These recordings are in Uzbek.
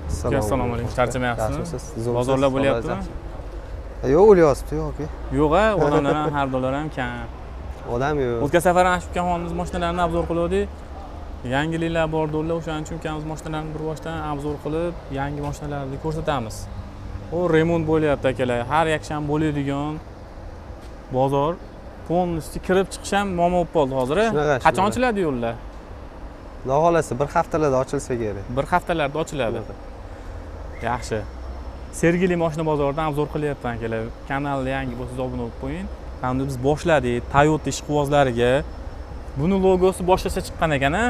Assalomu alaykum. Charchamayapsizmi? Bozorlar bo'lyaptimi? Yo'q, o'lyapti, yo'q. Yo'q-a, odamlar ham, xaridorlar ham kam. Odam yo'q. O'tgan safar ana shu kamolimiz mashinalarini obzor qildik. Yangiliklar bordilar, o'shaning uchun kamimiz mashinalarni bir boshdan obzor qilib, yangi mashinalarni ko'rsatamiz. U remont bo'lyapti akalar. Har yakshanba bo'ladigan bozor polностью kirib chiqish ham muammo bo'lib qoldi hozir. Qachon ochiladi yo'llar? Xudo xolasa bir haftalarda ochilsa kerak. Bir haftalarda ochiladi. Yaxshi. Sergeli mashina bozoridan obzor qilyapman akalar. Kanalga yangi bo'lsangiz obuna bo'lib qo'ying. Endi biz boshladik Toyota ishqibozlariga. Buni logosi boshqacha chiqqan ekan-a?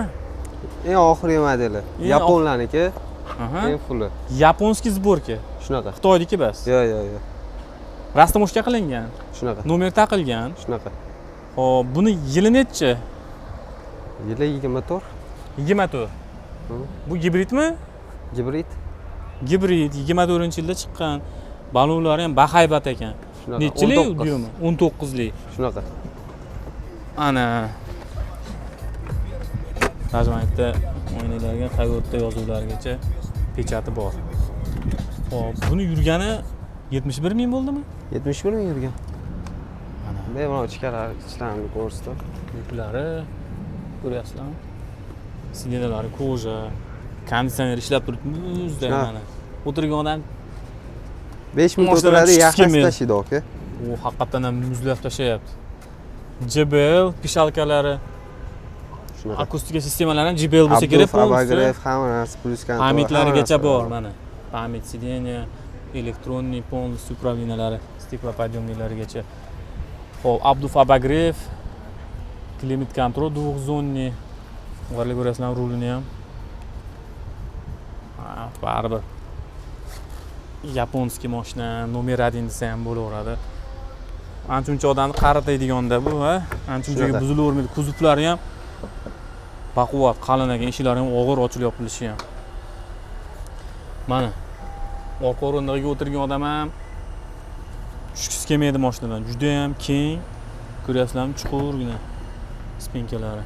Eng oxirgi modeli. Yaponlarniki. Eng fulli. Yaponskiy sborka. Shunaqa. Xitoyniki bas. Yo'q. Rastamoshka qilingan. Shunaqa. Nomer taqilgan. Shunaqa. Xo'p, buni yili necha? Yili 24. 24. Bu gibridmi? Gibrid. Gibrid 24-yilda chiqqan. Balonlari ham bahaybat ekan. Nechchilik deymi? 19lik. Shunaqa. Ana. Tajmanitda oynalarga Toyota yozuvlarigacha pechati bor. Xo'p, buni yurgani 71 ming bo'ldimi? 71 ming yurgan. Mana. Bemalol ichlarini ko'rsatdi. Yuklari ko'ryapsizlarmi? Sidinalari koja, konditsioner ishlab turibdi, muzday mana. O'tirgan odam 5 minut o'tiradi, yaxshi tashlaydi aka. U haqiqatan ham muzlab tashlayapti. JBL pishalkalari, shunaqa. Akustika sistemalari ham JBL bo'lsa kerak, Abagrev hamma narsa plus kontrol. Pamitlarigacha bor mana. Pamit sideniya, elektronniy полностью управлениялari, стеклоподъемнийлarigacha. Xo'p, Abduf Abagrev, klimat kontrol двухзонный. Ularga ko'rasizlar rulini ham. Baribir. Yaponskiy mashina, nomer 1 desa ham bo'laveradi. Ancha-muncha odamni qarataydiganda bu, ha? Ancha-munchaga buzilavermaydi. Kuzovlari ham baquvvat, qalin ekan, eshiklari ham og'ir ochilib yopilishi ham. Mana. Orqa o'rindig'iga o'tirgan odam ham tushgisi kelmaydi mashinadan. Juda ham keng. Ko'ryapsizlarmi, chuqurgina spinkalari.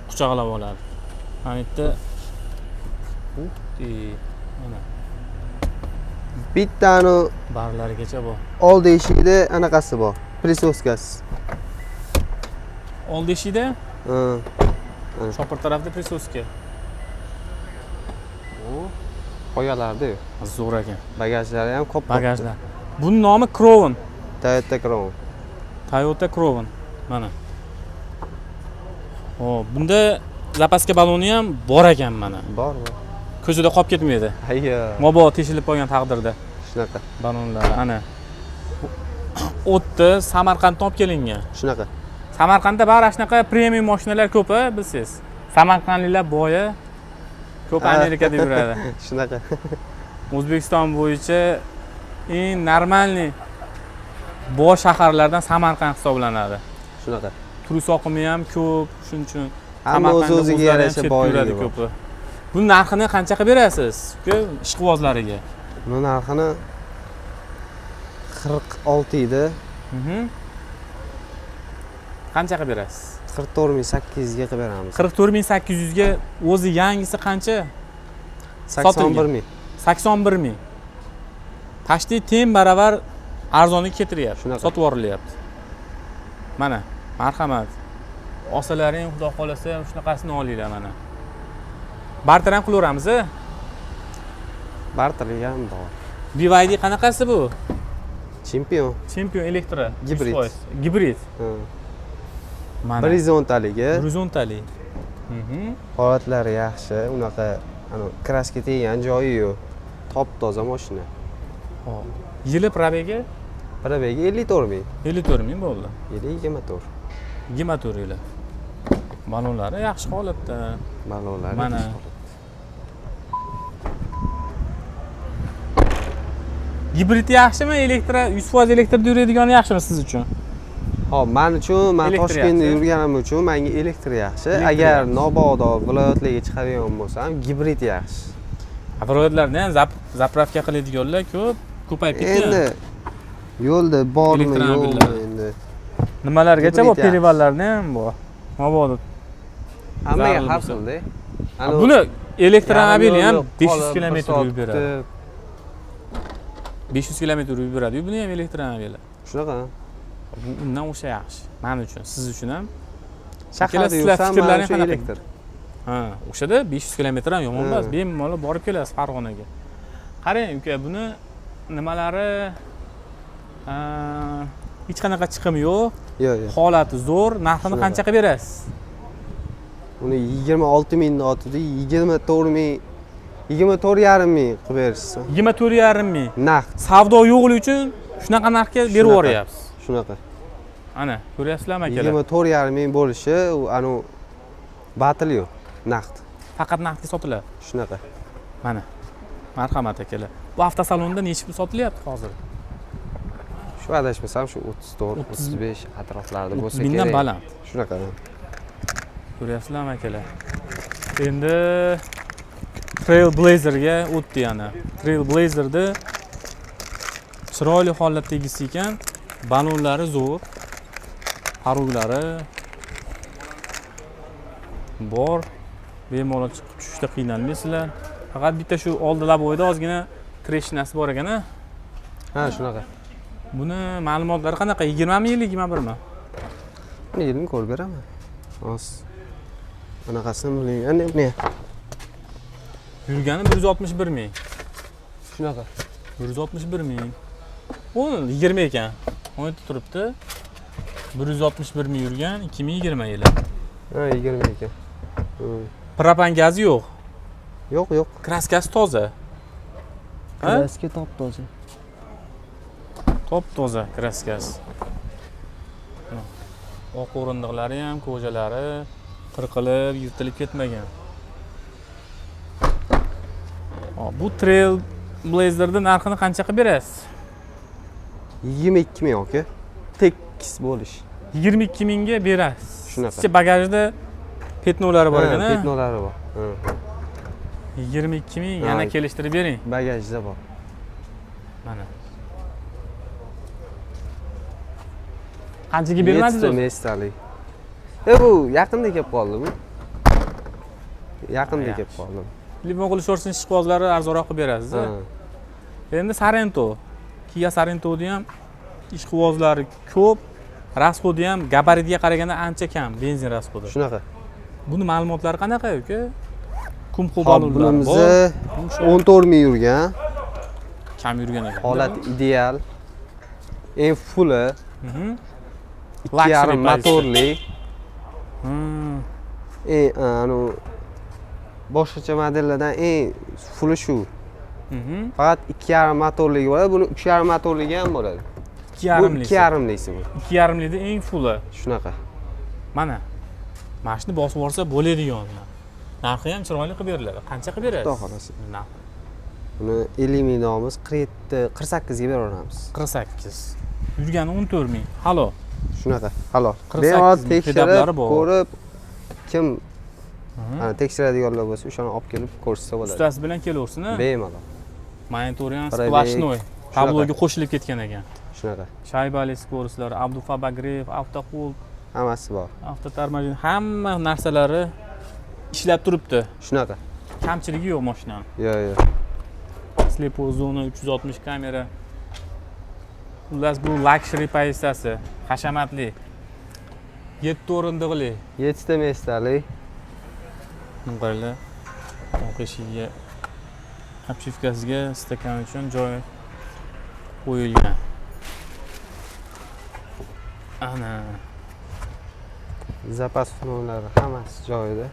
Quchoqlab oladi. Mana yerda mana bittani barlarigacha bor. Oldi eshigida anaqasi bor. Prisoskasi. Oldi eshigida? Shopir tarafda prisoska. Qo'yalarda yo'q. Zo'r ekan. Bagajlari ham ko'p. Bagajlar. Buning nomi Crown. Toyota Crown. Toyota Crown. Mana. Xo'p, bunda zapaska baloni ham bor ekan mana. Bor. Ko'chada qolib ketmaydi. Hayyo. Mobo teshilib qolgan taqdirda. Shunaqa. Balonlar ana. O'tni Samarqanddan olib kelingan. Shunaqa. Samarqandda bari shunaqa premium mashinalar ko'p-a, bilsangiz. Samarqandliklar boya ko'p Amerikada yuradi. Shunaqa. O'zbekiston bo'yicha eng normalniy bosh shaharlardan Samarqand hisoblanadi. Shunaqa. Turist oqimi ham ko'p, shuning uchun hamma o'z-o'ziga yarasha boyligi ko'p. Buni narxini qancha qilib berasiz? Ishqibozlariga. Buni narxini 46 edi. Qancha qilib berasiz? 44800 ga qilib beramiz. 44800 ga o'zi yangisi qancha? 81000. 81000. Tashti teng baravar arzonga ketiryapti, sotib yuborilyapti. Mana, marhamat. Olsalaring, xudo xolasa, shunaqasini olinglar mana. Barter ham qilaveramiz. Barter ham bor. BYD qanaqasi bu? Champion elektro. Gibrid. Gibrid. Mana. Horizontaligi. Horizontali. Holatlari yaxshi, unaqa kraska teggan joyi yo'q. Top-toza mashina. Xo'p. Yili probegi? Probegi 54 ming. 54 ming bo'ldi. Yili 24. 24 yili. Balonlari yaxshi holatda. Balonlari mana. Gibrid yaxshimi? 100% elektrda yuradigani yaxshimi siz uchun? Hop, men uchun, men Toshkentda yurganim uchun menga elektr yaxshi. Agar Nobodo viloyatlarga chiqadigan bo'lsam, gibrid yaxshi. Viloyatlarda ham zapravka qiladiganlar ko'payib ketdi. Endi yo'lda bormi, yo'qmi endi. Nimalargacha bor perivallarni ham bor. Mabodo. Hammaga har xilda. Buni Elektromobil ham yo'l 500 qolib, km bir soat yurib beradi. kutib. 500 km yurib beradi. Buni ham elektromobil. Shunaqa. Bu undan o'sha yaxshi. Men uchun, siz uchun ham. Shaharda sizlar yursam, fikrlaring mana shu qanaqa? elektr. Ha, o'shada 500 km ham yomon emas. Ha. Bemalol borib kelasiz Farg'onaga. Qarang, uka, buni nimalari hech qanaqa chiqim yo'q. Yo'q, yo'q. Holati zo'r. Narxini qancha qilib berasiz? Uni 26 mingdan ortida 24 ming 24,5 ming qilib berishsin. 24,5 ming. Naqd. Savdo yo'qligi uchun shunaqa narxga berib yuboryapsiz. Shunaqa. Ana, ko'ryapsizlarmi akalar? 24,5 ming bo'lishi, u anu batil yo'q, naqd. Faqat naqdga sotiladi. Shunaqa. Mana. Marhamat akalar. Bu avtosalonda necha pul sotilyapti hozir? Shu adashmasam shu 34, 35 atroflarida bo'lsa 30 mingdan baland. Shunaqa. Ko'ryapsizlarmi akalar? Endi Trailblazerga o'tdi yana. Trailblazerda chiroyli holatda tegisi ekan, balonlari zo'r, haruglari bor, bemalol chiqib tushishda qiynalmaysizlar. Faqat bitta shu oldi laboyda ozgina treshinasi bor ekan-a. Ha, shunaqa. Buni ma'lumotlari qanaqa? 20 mi, 21 mi? Buni yilni ko'rib beraman. Hozir. Bunaqasini biling. Endi ne? Yurgani 161 ming. Shunaqa. 161 ming. U 20 ekan. O'n yerda turibdi. 161 ming yurgan 2020 yili. Ha, 20 ekan. Propan gazi yo'q. Yo'q, yo'q. Kraskasi toza. Kraska top-toza. Top-toza kraskasi. Oq o'rindiqlari ham, ko'jalari qirqilib, yirtilib ketmagan. Bu Trailblazerda narxini qancha qilib berasiz? 22 ming aka. Tekis bo'lish. 22 mingga berasiz. Shunaqa. Ichki bagajda petnolari bor ekan-a? Petnolari bor. 22 ming, yana kelishtirib bering. Bagajda bor. Mana. Qanchaga bermadingiz? 7 mestalik. Bu yaqinda kelib qoldi bu. Yaqinda kelib qoldi. Telefon qilish o'rsin ishqibozlari arzonroq qilib berasiz. Endi Sorento, Kia Sorento'da ham ishqibozlari ko'p, rasxodi ham gabaritiga qaraganda ancha kam, benzin rasxodi. Shunaqa. Buni ma'lumotlari qanaqa uka? Kumxo balonlar bor. 14 ming yurgan. Kam yurgan ekan. Holat ideal. Eng fulli. 2,5 motorli. Anu boshqacha modellardan eng fulli shu. Faqat 2,5 motorligi bo'ladi. Buni 3,5 motorligi ham bo'ladi. 2,5lik. 2,5 deysiz bu. 2,5likda eng fulli. Shunaqa. Mana. Mashina bosib borsa bo'ladigan. Narxi ham chiroyli qilib beriladi. Qancha qilib berasiz? Xudo xolasa. Buni 50 ming olamiz, 48 ga beraveramiz. 48. Yurgani 14 ming. Halo. Shunaqa. Halo. 48 tekshirib, ko'rib, kim tekshiradiganlar bo'lsa, o'shani olib kelib ko'rsatsa bo'ladi. Ustasi bilan kelaversin. Bemalol. Monitori ham splashnoy. Tabloga qo'shilib ketgan ekan. Shunaqa. Shaybali skorslar, Abdufabagrev, Avtoqul, hammasi bor. Avtotarmajin, hamma narsalari ishlab turibdi. Shunaqa. Kamchiligi yo'q mashinaning. Yo'q, yo'q. Slepo zona, 360 kamera. Xullas bu luxury pozitsiyasi, hashamatli. 7 o'rindiqli. 7 ta mestalik. Qaranglar. Oq eshigiga, obshivkasiga stakan uchun joy qo'yilgan. Ana. Zapas xonalari hammasi joyida.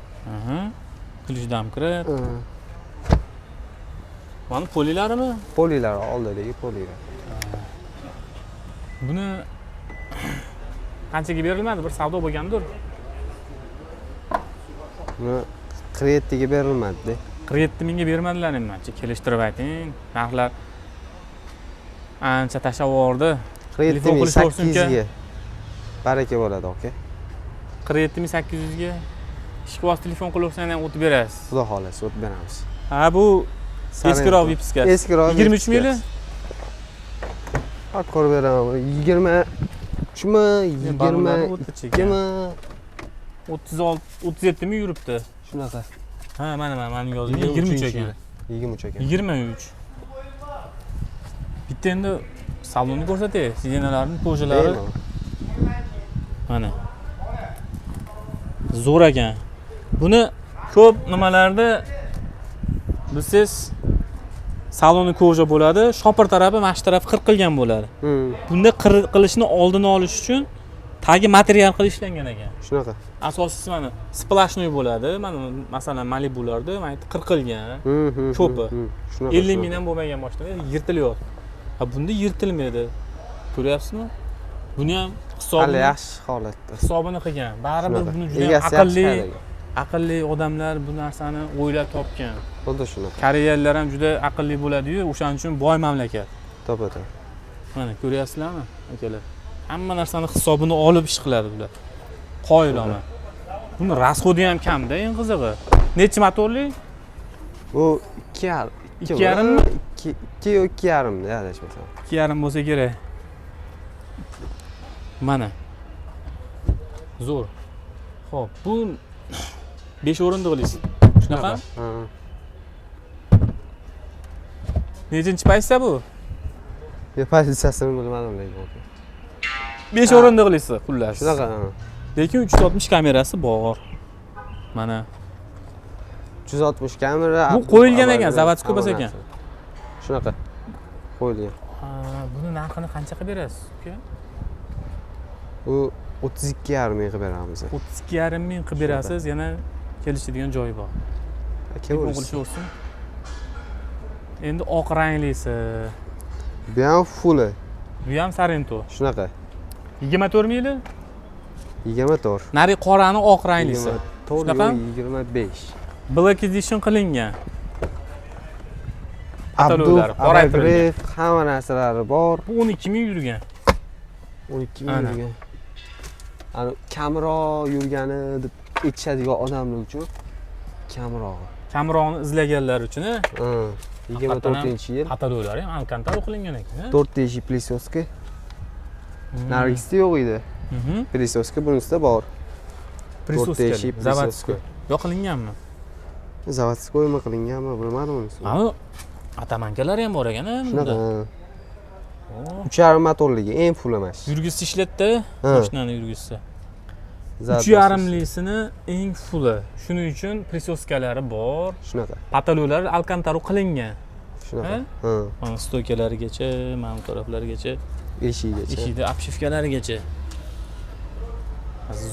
Qilich damkrat. Mana polilarimi? Polilar, oldidagi polilar. Buni qanchaga berilmadi? Bir savdo bo'lgandir. Buni 47 ga berilmadi. 47 mingga bermadilar menimcha. Kelishtirib ayting. Narxlar ancha tashavordi. 47 ming 800 ga. Baraka bo'ladi, aka. 47 ming 800 ga. Ishqiboz telefon qilib ham o'tib berasiz. Xudo xolasa o'tib beramiz. Ha, bu eskiroq vipiska. Eskiroq 23 mingli. Haq ko'rib beraman. 23mi, 22mi? 36, 37 ming yuribdi. Shunaqa. Ha, mana yozib 23 ekan. 23 ekan. 23. Bitta endi salonni ko'rsatay. Sidenalarning po'jalari. Mana. Zo'r ekan. Buni ko'p nimalarda bilsangiz saloni koja bo'ladi, shopir tarafi, mashq tarafi qirqilgan bo'ladi. Bunda qirqilishni oldini olish uchun tagi material qilib ishlangan ekan. Shunaqa. Asosiysi mana splashnoy bo'ladi. Mana masalan Malibularda mana qirqilgan. Ko'pi. 50 mingdan bo'lmagan mashina yirtilyapti. Ha, bunda yirtilmaydi. Ko'ryapsizmi? Buni ham hali yaxshi holatda. Hisobini qilgan. Baribir buni juda aqlli odamlar bu narsani o'ylab topgan. Xuddi shunaqa. Koreyaliklar ham juda aqlli bo'ladi-yu, o'shaning uchun boy mamlakat. To'pata. Mana ko'ryapsizlarmi, akalar? Hamma narsani hisobini olib ish qiladi ular. Qoyiloma. Buni rasxodi ham kamda, eng qizig'i. Necha motorli? Bu 2,5. 2,5 mi? 2,5 da adashmasam. 2,5 bo'lsa kerak. Mana. Zo'r. Xo'p, bu 5 o'rindiqlisi. Shunaqa? Ha. Nechinchi paytsa bu? Pozitsiyasini bilmadim lekin. 5 o'rindiqlisi xullas. Shunaqa. Lekin 360 kamerasi bor. Mana 360 kamera. Bu qo'yilgan ekan, zavodskiy bo'lsa ekan. Shunaqa. Qo'yilgan. Ha, buni narxini qancha qilib berasiz, uka? U 32,5 ming qilib beramiz. 32,5 ming qilib berasiz, yana kelishadigan joyi bor. O'g'ilsho'rsin. Endi oq ranglisi. Bu ham full. Bu ham Sorento. Shunaqa. 24 mingli? 24. Nari qorani oq ranglisi. Shunaqa? 25. Black edition qilingan. Abdul, qoraytirilgan. Hamma narsalari bor. Bu 12 ming yurgan. 12 ming yurgan. Ani kamroq yurgani deb aytishadigan odamlar uchun kamroq. Kamroqni izlaganlar uchun, ha. 24-yil. Patalolar ham Alcantara qilingan ekan. 4 plisoska. Nargisda yo'q edi. Plisoska bunisida bor. Prisoska, zavodskiy. Yo'q qilinganmi? Zavodskiymi qilinganmi, bilmadim uni. Mana atamankalar ham bor ekan-a bunda. Shunaqa. 3,5 motorligi, eng full emas. Yurgisi ishlatdi, mashinani yurgisi. 3,5lisini eng fulli. Shuning uchun prisoskalari bor. Shunaqa. Patalolar Alcantara qilingan. Shunaqa. Mana stoykalarigacha, mana bu taraflarigacha, eshigigacha. eshikda obshivkalarigacha.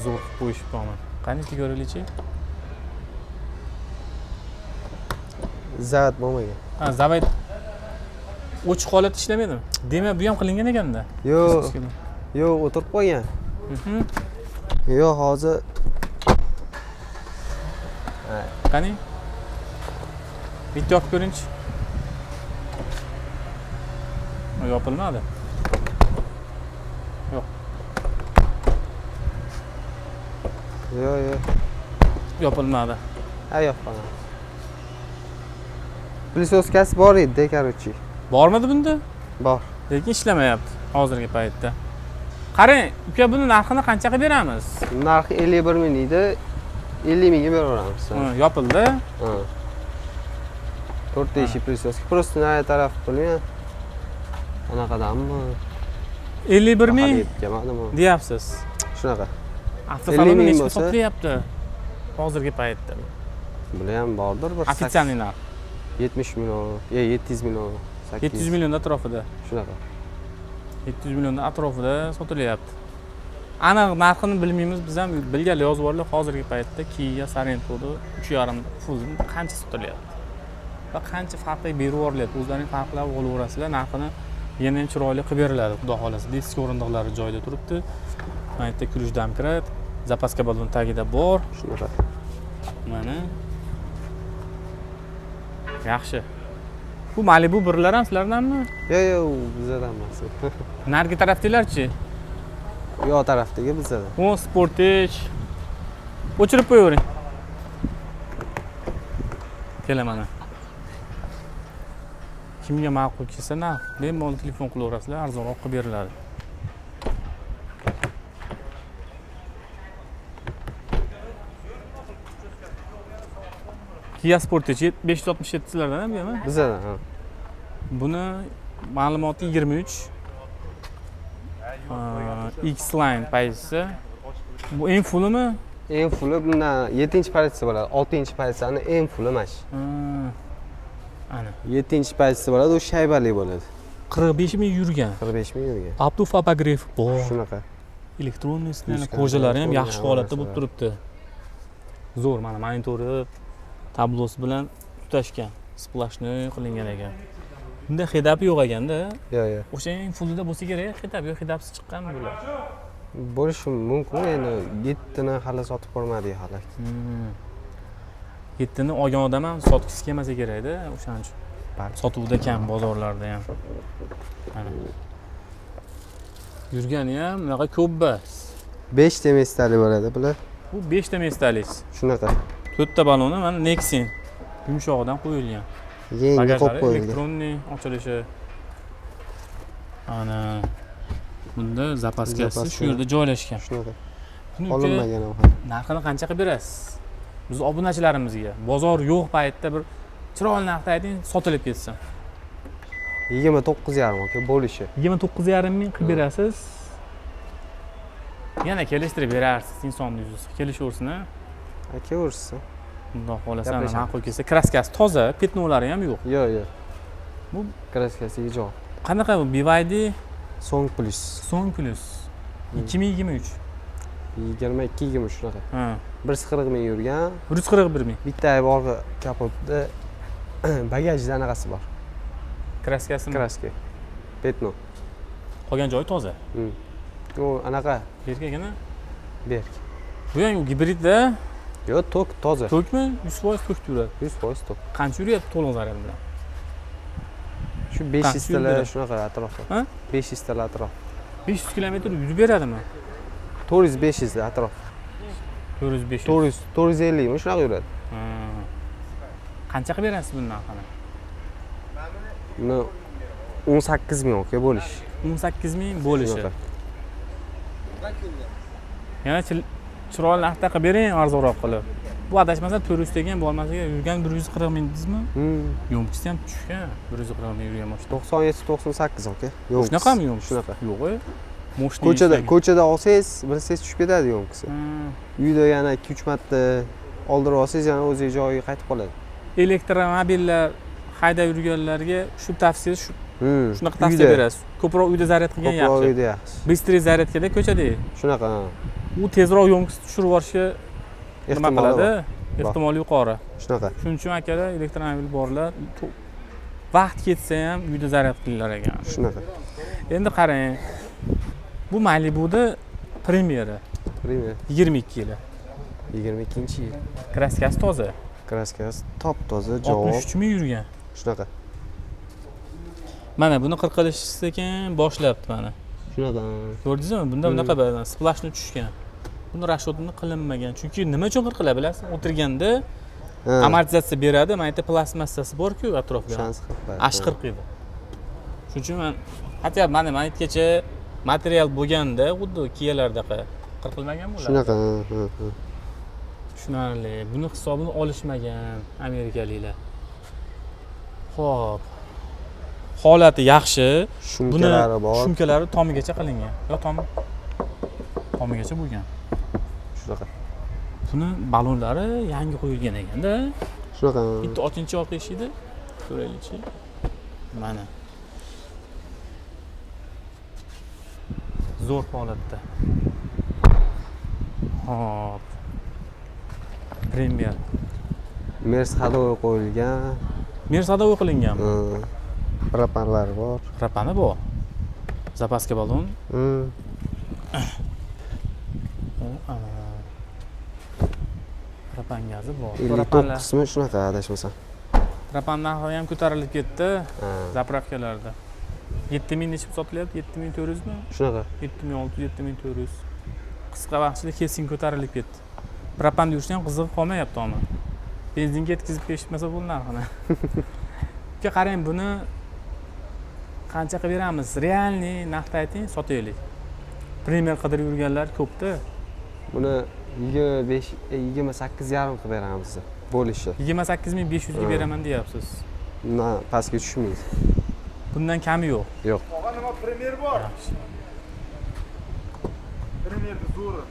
Zo'r qo'yishibman. Qani ko'raylik-chi? Zavod bo'lmagan. Ha, zavod ochiq holatda ishlamaydimi? Demak, bu ham qilingan ekanda. Yo'q. Yo'q, o'tirib qo'ygan. Yo'q, hozir qani? Bitta yopib ko'ring-chi. Yopilmadi. Yo'q. Yo'q. Yopilmadi. Ha, yopilmadi. Plisoskasi bor edi, короче. Bormidi bunda? Bor. Lekin ishlamayapti hozirgi paytda. Qarang, uka, buni narxini qancha qilib beramiz? Narxi 51 ming edi. 50 mingga beraveramiz. Yopildi. Ha. 4 plisoska. Просто na taraf qilgan. Anaqadammi? 51 ming demadimi? deyapsiz. Shunaqa. Avtosalonni nechga sotilyapti hozirgi paytda? Bular ham bordir bir Ofitsialniy narx. 70 million, 700 million, 700 million atrofida. Shunaqa. 700 million atrofida sotilyapti. Aniq narxini bilmaymiz, biz ham bilganlar yozib yuborlar. Hozirgi paytda Kia Sorentoni 3,5 full qancha sotilyapti? Va qancha farqli berib yuborilyapti. O'zlarining farqlab olaverasizlar, narxini yana chiroyli qilib beriladi, xudo xolasa. Disk o'rindiqlari joyida turibdi. Mana yerda kulish domkrat, zapaska balon tagida bor. Shunaqa. Mana. Yaxshi. Bu Malibu birlar ham sizlardanmi? Yo'q, bizlardan emas. Narigi tarafdagilar-chi? Yo'q, tarafdagi bizlardan. O, Sportage. O'chirib qo'yavering. Kelaman. Kimga ma'qul kelsa, bemalol telefon qilaverasizlar, arzonroq qilib beriladi. Kia Sportage 567 sizlardan ham? Bizdan, ha. Buni ma'lumoti 23. X-Line pozitsiyasi. Bu eng fullimi? Eng fulli bundan 7-pozitsiya bo'ladi. 6-pozitsiyani eng fulli mana shu. Ana. 7-pozitsiya bo'ladi, u shaybali bo'ladi. 45 ming yurgan. 45 ming yurgan. Aptuf apograf bor. Shunaqa. Elektronniy ko'jalari ham yaxshi holatda bo'lib turibdi. Zo'r, mana monitori, tablosi bilan tutashgan, splashni qilingan ekan. Bunda head-up yo'q ekanda. Yo'q. O'sha eng fullida bo'lsa kerak, head-up yo'q, head-upsiz chiqqanmi bular? Bo'lishi mumkin, endi 7 ni hali sotib ko'rmadik hali. 7 ni olgan odam ham sotgisi kelmasa kerak-da, o'shaning uchun. Sotuvda kam bozorlarda ham. Mana. Yurgani ham bunaqa ko'p bas. 5 ta mestali bo'ladi bular. Bu 5 ta mestalik. Shunaqa. 4 ta baloni mana Nexen yumshog'idan qo'yilgan. Yengi qo'yib qo'yilgan. Elektronniy ochilishi. Ana bunda zapaskasi shu yerda joylashgan. Shunaqa. Buni Olinmagan ham. narxini qancha qilib berasiz? Biz obunachilarimizga bozor yo'q paytda bir chiroyli narxda ayting, sotilib ketsin. 29,5 aka bo'lishi. 29,5 ming qilib berasiz. Yana kelishtirib berarsiz, insonni yuzi kelishaversin a. Aka ursin. Xudo xolasa ma'qul kelsa, kraskasi toza, petnolari ham yo'q. Yo'q. Bu kraskasi jo'q. Qanaqa bu BYD Song Plus. 2023. 22-23 shunaqa. Ha. 140 ming yurgan. 141 ming. Bitta orqa kapotda bagajda anaqasi bor. Kraskasimi? Kraska. Petno. Qolgan joyi toza. U anaqa Berkagina? berk. Bu ham gibridda. Yo'q, tok toza. Tokmi? 100% tok yuradi. 100% tok. Qancha yuryapti to'liq zaryad bilan? Shu 500 talar shunaqa atrofda. Ha? 500 talar atrof. 500 kilometr yurib beradimi? 400-500 da atrof. 400-500. 450 mi shunaqa yuradi. Qancha qilib berasiz bundan narxini? Buni 18 ming aka bo'lish. 18 ming bo'lishi. Yana chiroyli narxda qilib bering, arzonroq qilib. Bu adashmasam 400 degan bo'lmasa yurgan 140 ming dedingizmi? Yo'mkisi ham tushgan. 140 ming yurgan mashina. 97-98 aka. Yo'q. Shunaqami yo'mkisi? Shunaqa. Yo'q-ku. Ko'chada olsangiz, bilsangiz tushib ketadi yo'mkisi. Uyda yana 2-3 marta oldirib olsangiz, yana o'ziga joyiga qaytib qoladi. Elektromobillar haydab yurganlarga shu tavsiya shunaqa tavsiya berasiz. Ko'proq uyda zaryad qilgan yaxshi. Ko'proq uyda yaxshi. Bыстрый zaryadkada ko'chada. Shunaqa. U tezroq yo'mkis tushirib yuborishga nima qiladi? Ehtimol yuqori. Shunaqa. Shuning uchun akalar elektromobil borlar vaqt ketsa ham uyda zaryad qilinglar ekan. Shunaqa. Endi qarang. Bu Malibuda premyera. 22 yili. 22-yil. Kraskasi toza. Kraskasi top toza, javob. 63 ming yurgan. Shunaqa. Mana buni qilishsa ekan boshlabdi mana. Shunaqa. Ko'rdingizmi? Bunda bunaqa splashni tushgan. Buni rashodni qilinmagan. Chunki nima uchun qiladi bilasizmi? O'tirganda amortizatsiya beradi. Mana yerda plastmassasi bor-ku atrofida. Ash 40 edi. Shuning uchun men aytyapman, mana yergacha material bo'lganda, xuddi Kiyalardaqa qirqilmagan bo'ladi. Shunaqa. Tushunarli. Buni hisobini olishmagan amerikaliklar. Xo'p. Holati yaxshi. Shumkalari bor. Shumkalari tomigacha qilingan. Yo, tomigacha bo'lgan. Shunaqa. Buni balonlari yangi qo'yilgan ekanda. Shunaqa. Bitta 6-orqa eshikda. Ko'raylikchi. Mana. Zo'r holatda. Hop. Premier. Mers hadovoy qo'yilgan. Mers hadovoy qilinganmi? Propanlar bor. Propani bor. Zapaska balon. Propan gazi bor. Propan qismi shunaqa adashmasam. Propan narxi ham ko'tarilib ketdi. Zapravkalarda. 7000 nechib sotilyapti? 7400 mi? Shunaqa. 7600, 7400. Qisqa vaqt ichida keskin ko'tarilib ketdi. Propan yurishni ham qizig'i qolmayapti ona. Benzinga yetkazib berishmasa bo'ldi narxini. Uka qarang, buni qancha qilib beramiz? Realniy narxda ayting, sotaylik. Premier qidirib yurganlar ko'pda. Buni 28,5 qilib beramiz. bo'lishi. 28500 ga beraman deyapsiz. Pastga tushmaydi. Bundan kami yo'q. Yo'q. Og'a nima premyer bor? Premyerni zo'ri.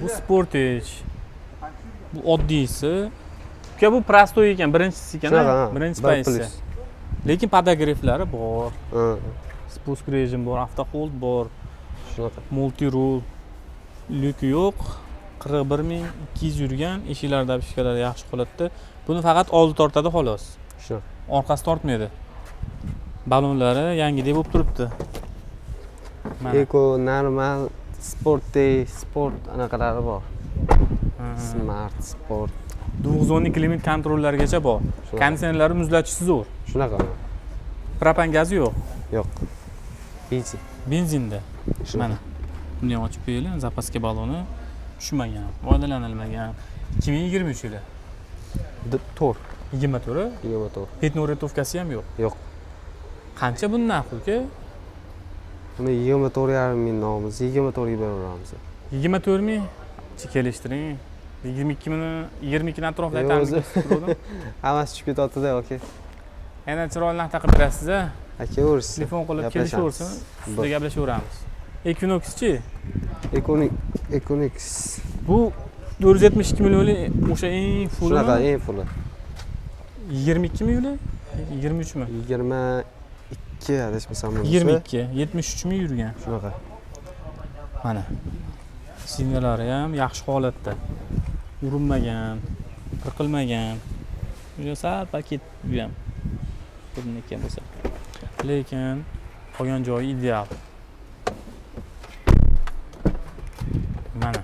Bu Sportage. Bu oddiysi. Uka bu prostoy ekan, birinchisi ekan, birinchi pozitsiya. Lekin podogreflari bor. Spust rejim bor, avto hold bor. Shunaqa. Multi rule. Lyuk yo'q. 41200 yurgan, eshiklarda pishkalar yaxshi holatda. Buni faqat oldi tortadi xolos. Shunaqa. Orqasi tortmaydi. Balonlari yangidek bo'lib turibdi. Eko normal sport anaqalari bor. Smart sport. 910 klimat kontrollargacha bor. Konditsionerlari muzlatishi zo'r. Shunaqa. Propan gazi yo'q. Yo'q. Benzin. Benzinda. Shunaqa. Mana. Buni ham ochib qo'yaylik. Zapaska baloni tushmagan, foydalanilmagan. 2023 yili. 4. 24. 24. Petno retovkasi ham yo'q. Yo'q. Qancha buni narxi uka? Buni 24,5 ming nomimiz 24 ga beraveramiz. 24 ming kelishtiring. 22 ming 22 dan atrofida aytamiz. Hammasi tushib ketyapti-da, aka. Yana chiroyli narx taqib berasiz-a? Aka o'risi. Telefon qilib kelishaversin. Sizga gaplashaveramiz. Equinox-chi? Equinox. Bu 472 millionlik o'sha eng full. Shunaqa eng fulli. 22 mi yili? 23 mi? 22 adashmasam bo'lsa. 22, 73 mi yurgan. Shunaqa. Mana. Sinalari ham yaxshi holatda. Urinmagan, qirqilmagan. Juda sal paket bu ham. Bundan bo'lsa. Lekin qolgan joyi ideal. Mana.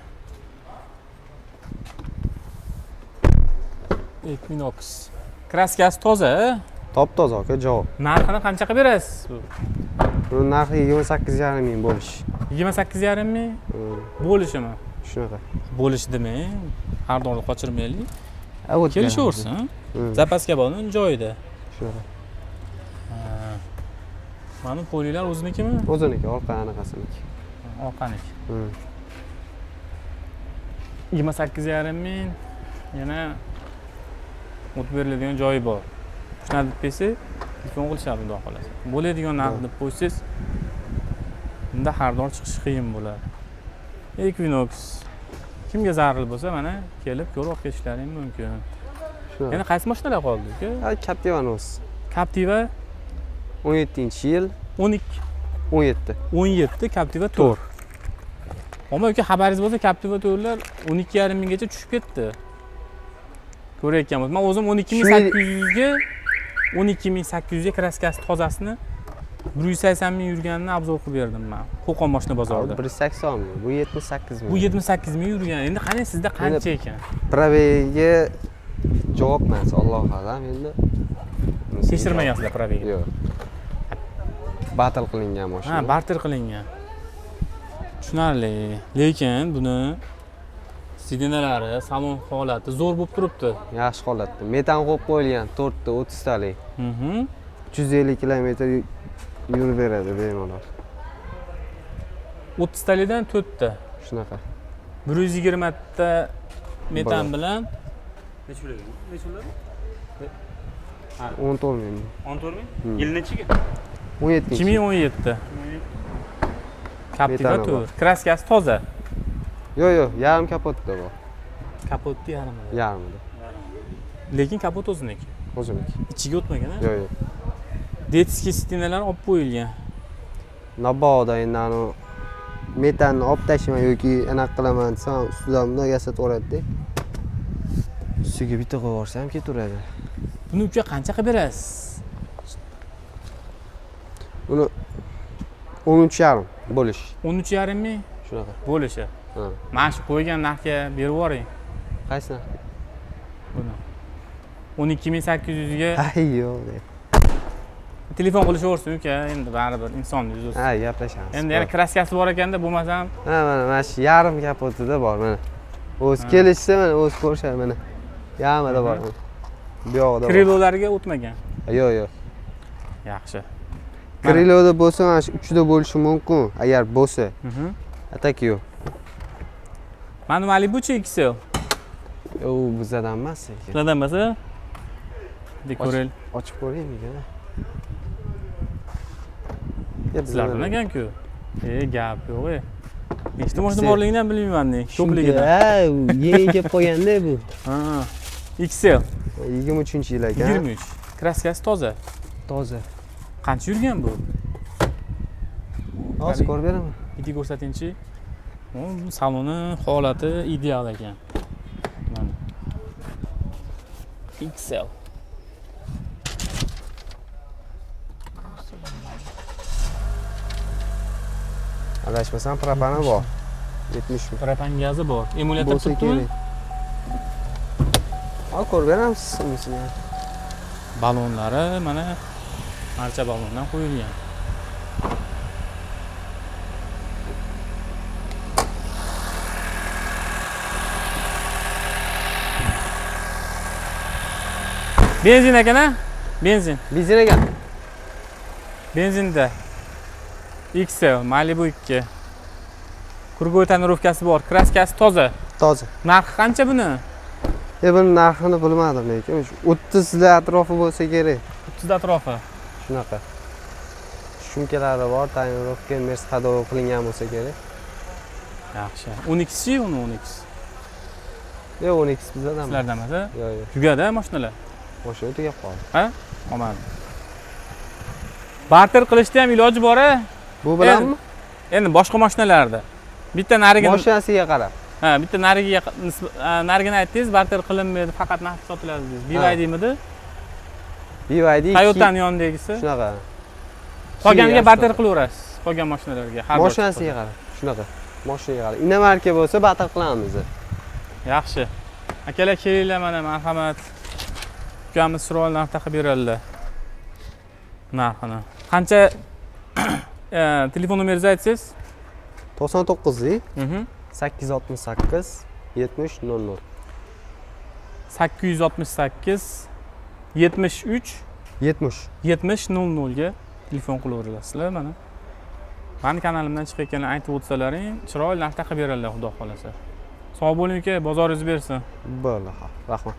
Equinox. Kraskasi toza. Top-toza aka, javob. Narxini qancha qilib berasiz? Buni narxi 28,5 ming bo'lish. 28,5 ming bo'lishimi? Shunaqa. Bo'lish demang. Har doim qochirmaylik. Kelishaversin. Zapaska balon joyida. Shunaqa. Mana polilar o'zinikimi? O'ziniki, orqa anaqasiniki. Orqaniki. 28,5 ming. Yana o't beriladigan joyi bor. Shuni deb qo'ysa, telefon qilishadi xudo xolasa. Bo'ladigan narx deb qo'ysangiz, bunda xaridor chiqish qiyin bo'ladi. Equinox kimga zarur bo'lsa, mana kelib ko'rib olib ketishlaring mumkin. Shunaqa. Yana qaysi mashinalar qoldi uka? Captiva o'zi. Captiva 17-yil 12 17 Captiva 4. Ammo uka xabaringiz bo'lsa, Captiva 4lar 12,5 minggacha tushib ketdi. Ko'rayotganmiz. Men o'zim 12800 ga kraskasi tozasini 180 ming yurganini obzor qilib berdim men. Qo'qon mashina bozorida. 180 ming. Bu 78 ming. Bu 78 ming yurgan. Endi qani sizda qancha ekan? Probegiga javob emas, Alloh alam endi. Tekshirmagansizlar probegiga? Yo'q. Battle qilingan mashina. Ha, barter qilingan. Tushunarli. Lekin buni sidinalari, salon holati zo'r bo'lib turibdi. Yaxshi holatda. Metan qo'yib qo'yilgan 4 ta 30 talik. 350 kilometr yurib beradi bemalol. 30 talikdan 4 ta. Shunaqa. 120 ta metan bilan necha ularga? Necha ular? 14 ming. 14 ming? Yil nechiga? 17. 2017. Captiva 4. Kraskasi toza. Yo'q, yarim kapotda bor. Kapotda yarimida. Yarimida. Lekin kapot o'ziniki. O'ziniki. Ichiga o'tmagan-a? Yo'q. Detskiy stinalar olib qo'yilgan. Naboda endi ani metanni olib tashlayman yoki anaqa qilaman desam, ustidan bunday yasataveradi-da. Ustiga bitta qo'yib yuborsam ham ketaveradi. Buni uka qancha qilib berasiz? Buni 13,5 bo'lish. 13,5 ming Shunaqa. bo'lishi. Mana shu qo'ygan narxga berib yuboring. Qaysi narx? Buni 12800 ga. Ay, yo'q. Telefon qilishaversin uka, endi baribir inson yuzi. Ha, gaplashamiz. Endi yana kraskasi bor ekanda, bo'lmasam. Ha, mana shu yarim kapotida bor mana. O'zi kelishsa mana o'zi ko'rishadi mana. Yarmida bor. Bu yoqda bor. Krilolariga o'tmagan. Yo'q. Yaxshi. Kriloda bo'lsa mana shu uchida bo'lishi mumkin, agar bo'lsa. Atak yo'q. Manuali bu-chi XL? U bizdan emas lekin. Sizlardan bo'lsa, dekorel. Ochib ko'raymi? Sizlardan ekan-ku. Gap yo'q. Nechta mashina borligini ham bilmayman, ko'pligini. Yeni kelib qolganda bu. Ha. XL 23-yil ekan. 23. Kraskasi toza. Toza. Qancha yurgan bu? Hozir ko'rib beraman. Bitta ko'rsatingchi. Bu saloni holati ideal ekan. Mana. XL. Adashmasam propani bor. 70 ming. Propan gazi bor. Emulyator turibdimi? Al ko'rib beramiz sizni. Balonlari mana archa balondan qo'yilgan. Benzin ekan-a? Benzin. Benzin ekan. Benzinda. XL Malibu 2. Kurgoy tonirovkasi bor, kraskasi toza. Toza. Narxi qancha buni? Buni narxini bilmadim lekin 30 lar atrofi bo'lsa kerak. 30 atrofi. Shunaqa. Shumkalari bor, tonirovka Mercedes qilingan bo'lsa kerak. Yaxshi. 12chi uni 12. Yo'q, 12 bizdan emas. Sizlardan emas-a? Yo'q. Tugadi mashinalar. Mashina tugab qoldi. Ha? Omad. Barter qilishda ham iloji bor-a? Bu bilanmi? Endi boshqa mashinalarda. Bitta nariga mashinasiga qarab. Ha, bitta narigini aytdingiz, barter qilinmaydi, faqat naqd sotiladi dedingiz. BYDmidi? BYD. Toyota'ning yonidagisi. Shunaqa. Qolganiga barter qilaverasiz. Qolgan mashinalarga. Mashinasiga qarab. Shunaqa. Mashinaga qarab. Inomarka bo'lsa barter qilamiz. Yaxshi. Akalar kelinglar mana, marhamat. Ukamiz chiroyli narx taqib beradilar. Narxini. Qancha telefon nomeringizni aytsangiz? 99 Mhm. 868 70 00. 868 73 70. 70 00 ga telefon qilaverasizlar mana. Mani kanalimdan chiqayotganini aytib o'tsalaring, chiroyli narx taqib beradilar, xudo xolasa. Sog' bo'ling aka, bozoringiz bersin. Bo'ldi, rahmat.